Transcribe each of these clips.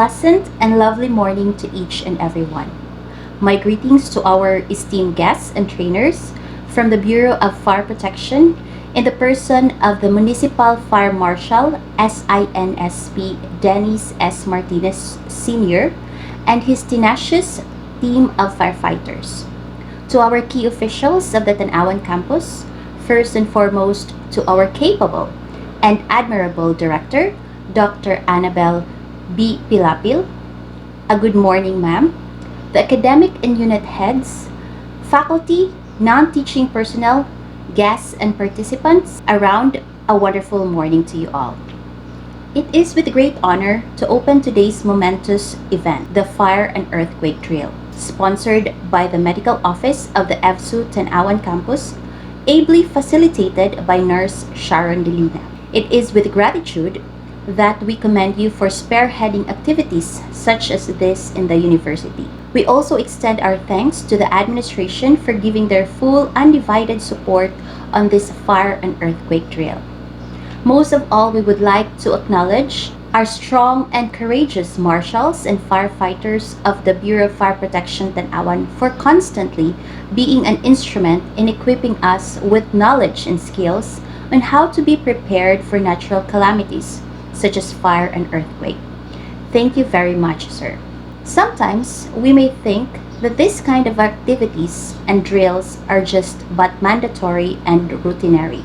pleasant and lovely morning to each and every one. My greetings to our esteemed guests and trainers from the Bureau of Fire Protection in the person of the Municipal Fire Marshal SINSP Dennis S. Martinez Sr. and his tenacious team of firefighters. To our key officials of the Tanauan campus, first and foremost to our capable and admirable Director, Dr. Annabel B. Pilapil. A good morning, ma'am. The academic and unit heads, faculty, non-teaching personnel, guests, and participants around, a wonderful morning to you all. It is with great honor to open today's momentous event, the Fire and Earthquake Drill, sponsored by the Medical Office of the EVSU Tanauan campus, ably facilitated by Nurse Sharon Delina. It is with gratitude that we commend you for spearheading activities such as this in the university. We also extend our thanks to the administration for giving their full undivided support on this fire and earthquake drill. Most of all, we would like to acknowledge our strong and courageous marshals and firefighters of the Bureau of Fire Protection Tanauan for constantly being an instrument in equipping us with knowledge and skills on how to be prepared for natural calamities such as fire and earthquake. Thank you very much, sir. Sometimes we may think that this kind of activities and drills are just but mandatory and routinary.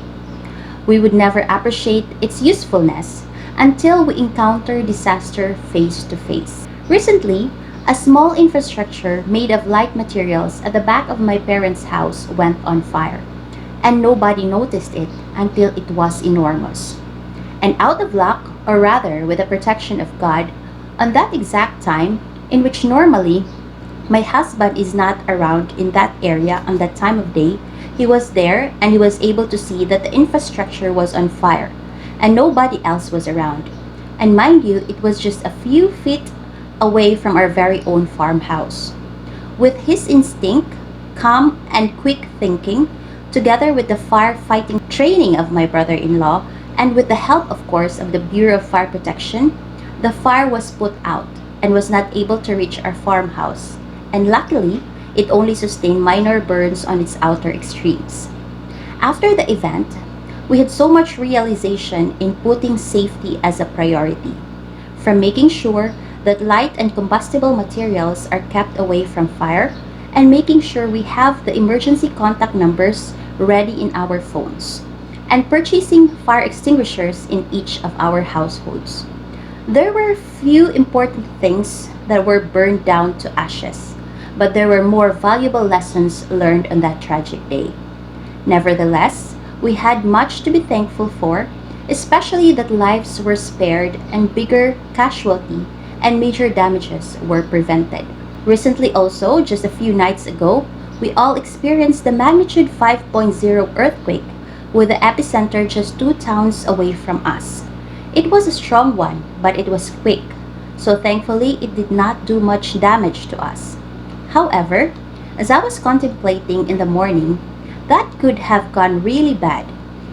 We would never appreciate its usefulness until we encounter disaster face to face. Recently, a small infrastructure made of light materials at the back of my parents' house went on fire, and nobody noticed it until it was enormous. And out of luck, or rather with the protection of God, on that exact time in which normally my husband is not around in that area on that time of day, he was there and he was able to see that the infrastructure was on fire and nobody else was around. And mind you, it was just a few feet away from our very own farmhouse. With his instinct, calm and quick thinking, together with the firefighting training of my brother-in-law, and with the help, of course, of the Bureau of Fire Protection, the fire was put out and was not able to reach our farmhouse. And luckily, it only sustained minor burns on its outer extremes. After the event, we had so much realization in putting safety as a priority, from making sure that light and combustible materials are kept away from fire, and making sure we have the emergency contact numbers ready in our phones, and purchasing fire extinguishers in each of our households. There were few important things that were burned down to ashes, but there were more valuable lessons learned on that tragic day. Nevertheless, we had much to be thankful for, especially that lives were spared and bigger casualty and major damages were prevented. Recently also, just a few nights ago, we all experienced the magnitude 5.0 earthquake with the epicenter just 2 towns away from us. It was a strong one, but it was quick, so thankfully it did not do much damage to us. However, as I was contemplating in the morning, that could have gone really bad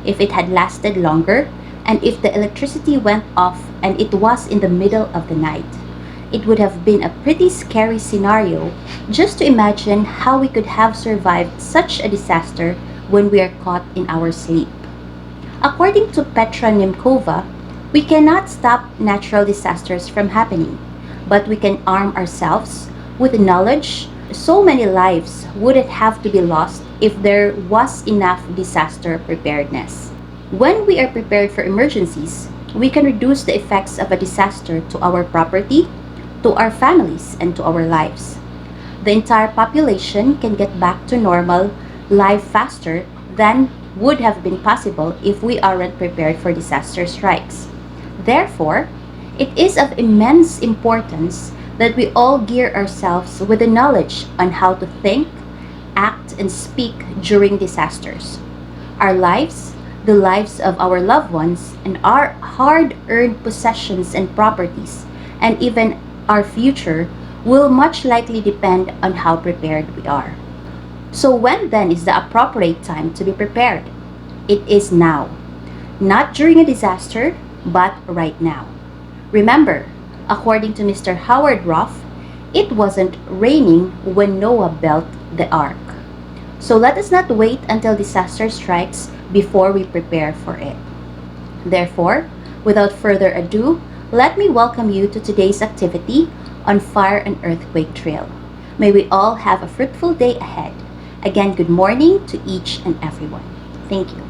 if it had lasted longer and if the electricity went off and it was in the middle of the night. It would have been a pretty scary scenario just to imagine how we could have survived such a disaster when we are caught in our sleep. According to Petra Nemkova, we cannot stop natural disasters from happening, but we can arm ourselves with knowledge. So many lives wouldn't have to be lost if there was enough disaster preparedness. When we are prepared for emergencies, we can reduce the effects of a disaster to our property, to our families, and to our lives. The entire population can get back to normal life faster than would have been possible if we aren't prepared for disaster strikes. Therefore, it is of immense importance that we all gear ourselves with the knowledge on how to think, act, and speak during disasters. Our lives, the lives of our loved ones, and our hard-earned possessions and properties, and even our future will much likely depend on how prepared we are. So when then is the appropriate time to be prepared? It is now. Not during a disaster, but right now. Remember, According to Mr. Howard Ruff, it wasn't raining when Noah built the ark. So let us not wait until disaster strikes before we prepare for it. Therefore, without further ado, let me welcome you to today's activity on Fire and Earthquake Drill. May we all have a fruitful day ahead. Again, good morning to each and everyone. Thank you.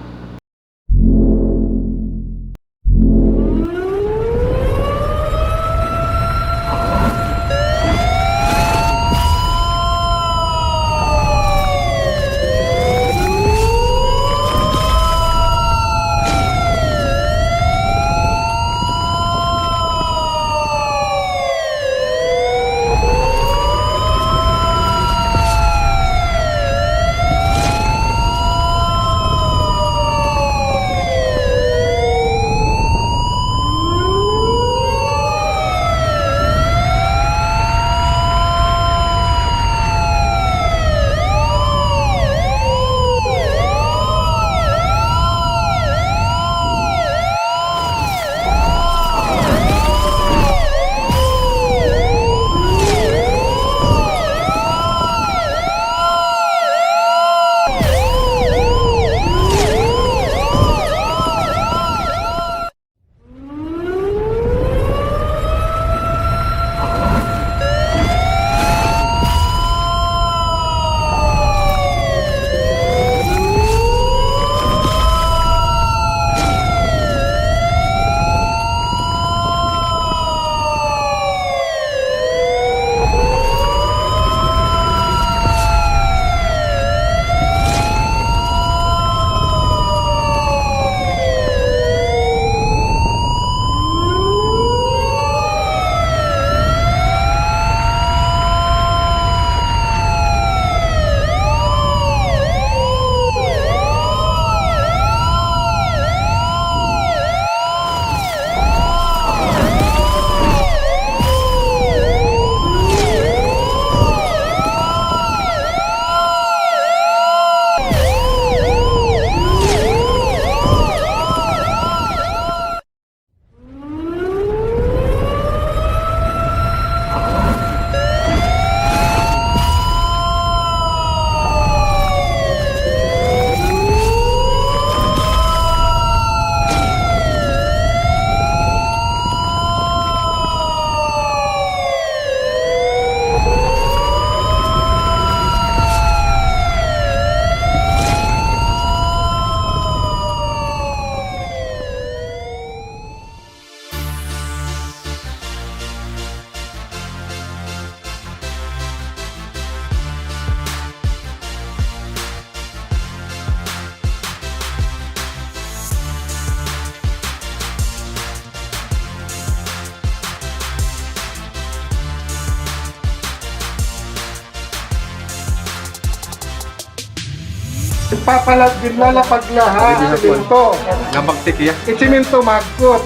Lalapag lahat, siminto. Nabagtik ya. Isiminto magkot.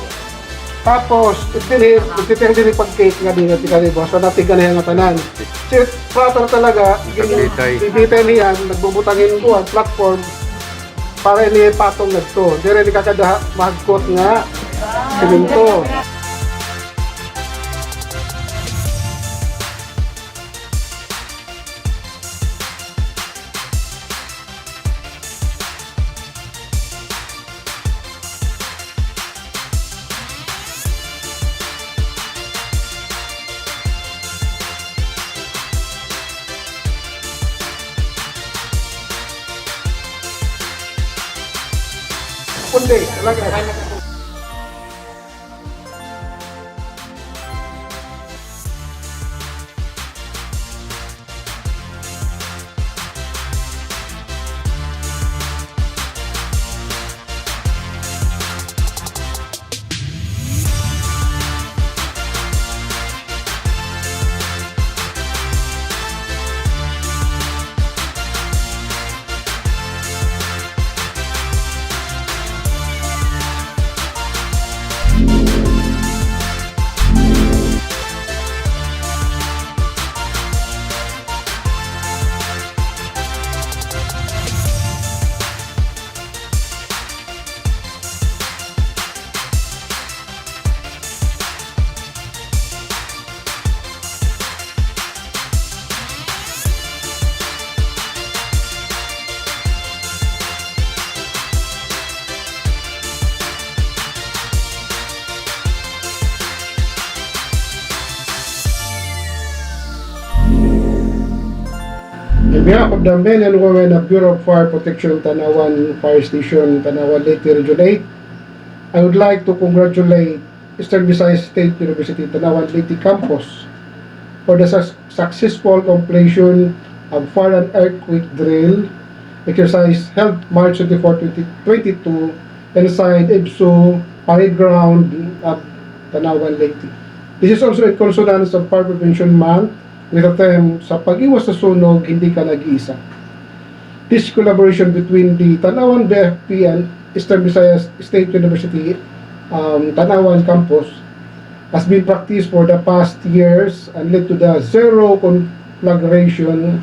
Tapos, ititihil din pag-cake nga din natin kanibos. So, natigalihan nga tanan. Si Prater talaga, ibitay niyan, nagbubutangin ko ang platform para ini patong na ito. Dire ni kakada magkot nga, siminto. Kundi, talaga. behalf of the men and women of Bureau of Fire Protection Tanauan Fire Station, Tanauan Leyte Region 8, I would like to congratulate Eastern Visayas State University Tanauan Leyte Campus for the successful completion of fire and earthquake drill exercise held March 24, 2022 inside EVSU Parade Ground of Tanauan Leyte. This is also in consonance of Fire Prevention Month with a theme, sa pag-iwas sa sunog, hindi ka nag-iisa. This collaboration between the Tanauan BFP and Eastern Visayas State University Tanauan campus has been practiced for the past years and led to the zero conflagration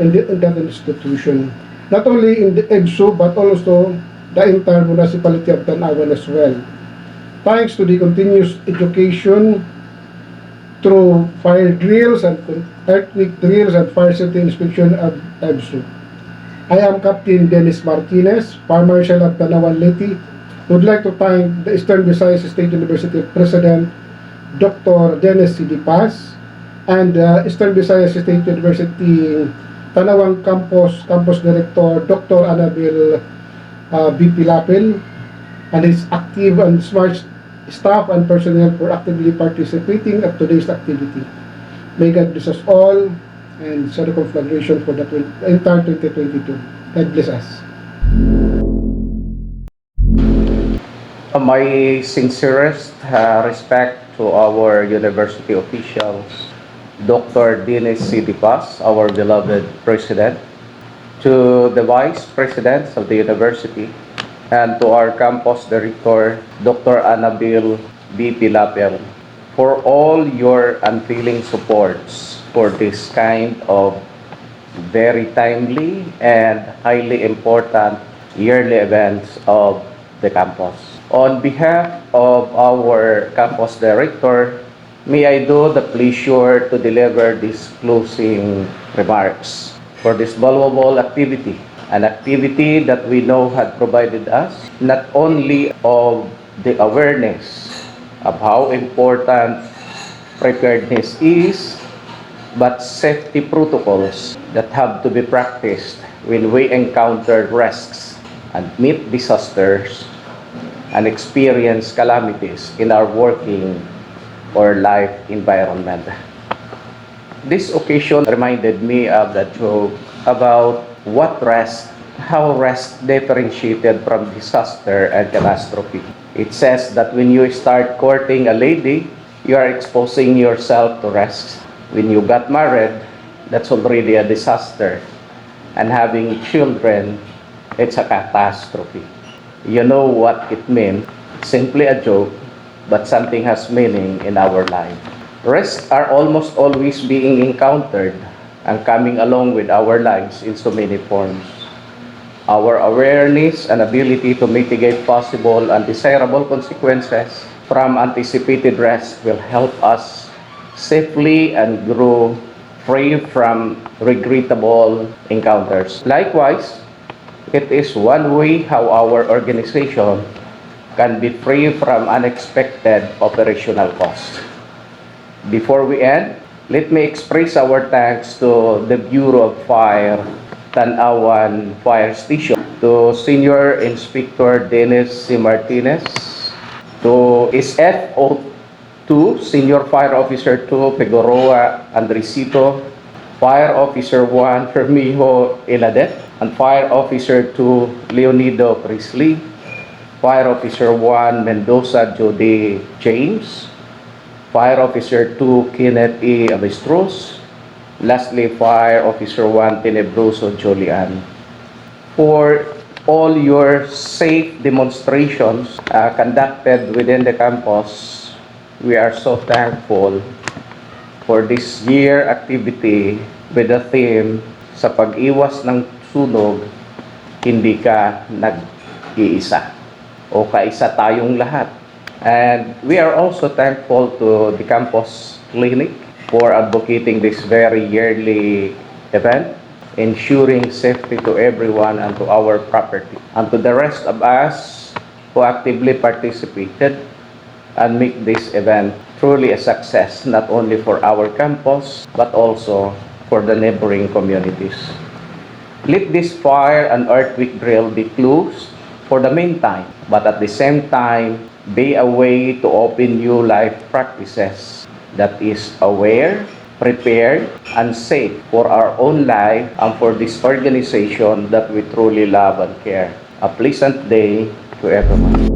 in that institution. Not only in the EVSU but also the entire municipality of Tanauan as well. Thanks to the continuous education through fire drills and earthquake drills and fire safety inspection of EVSU. I am Captain Dennis Martinez, Fire Marshal of Tanauan Leyte. Would like to thank the Eastern Visayas State University President Dr. Dennis C. Paz and Eastern Visayas State University Tanauan Campus Director Dr. Annabel B. Pilapil and his active and smart staff and personnel for actively participating at today's activity. May God bless us all and zero conflagration for the entire 2022. God bless us. My sincerest respect to our university officials, Dr. Dennis C. Paz, our beloved president, to the vice presidents of the university, and to our campus director, Dr. Annabel B. Pilapel, for all your unfailing supports for this kind of very timely and highly important yearly events of the campus. On behalf of our campus director, may I do the pleasure to deliver these closing remarks for this valuable activity, an activity that we know had provided us not only of the awareness of how important preparedness is, but safety protocols that have to be practiced when we encounter risks and meet disasters and experience calamities in our working or life environment. This occasion reminded me of the joke about how risk differentiated from disaster and catastrophe. It says that when you start courting a lady, you are exposing yourself to risks. When you got married, that's already a disaster. And having children, it's a catastrophe. You know what it means. Simply a joke, but something has meaning in our life. Risks are almost always being encountered and coming along with our lives in so many forms. Our awareness and ability to mitigate possible undesirable consequences from anticipated risk will help us safely and grow free from regrettable encounters. Likewise, it is one way how our organization can be free from unexpected operational costs. Before we end, let me express our thanks to the Bureau of Fire Tanauan Fire Station, to Senior Inspector Dennis C. Martinez, to SFO2 Senior Fire Officer 2 Figueroa Andresito, Fire Officer 1 Fermijo Eladet, and Fire Officer 2 Leonido Priestley, Fire Officer 1 Mendoza Jody James, Fire Officer 2 Kenneth E. Abestros, lastly Fire Officer 1 Tenebroso Julian. For all your safe demonstrations conducted within the campus, we are so thankful for this year activity with the theme, sa pag-iwas ng sunog, hindi ka nag-iisa o kaisa tayong lahat. And we are also thankful to the campus clinic for advocating this very yearly event, ensuring safety to everyone and to our property. And to the rest of us who actively participated and make this event truly a success, not only for our campus, but also for the neighboring communities. Let this fire and earthquake drill be clues for the meantime, but at the same time, be a way to open new life practices that is aware, prepared, and safe for our own life and for this organization that we truly love and care. A pleasant day to everyone.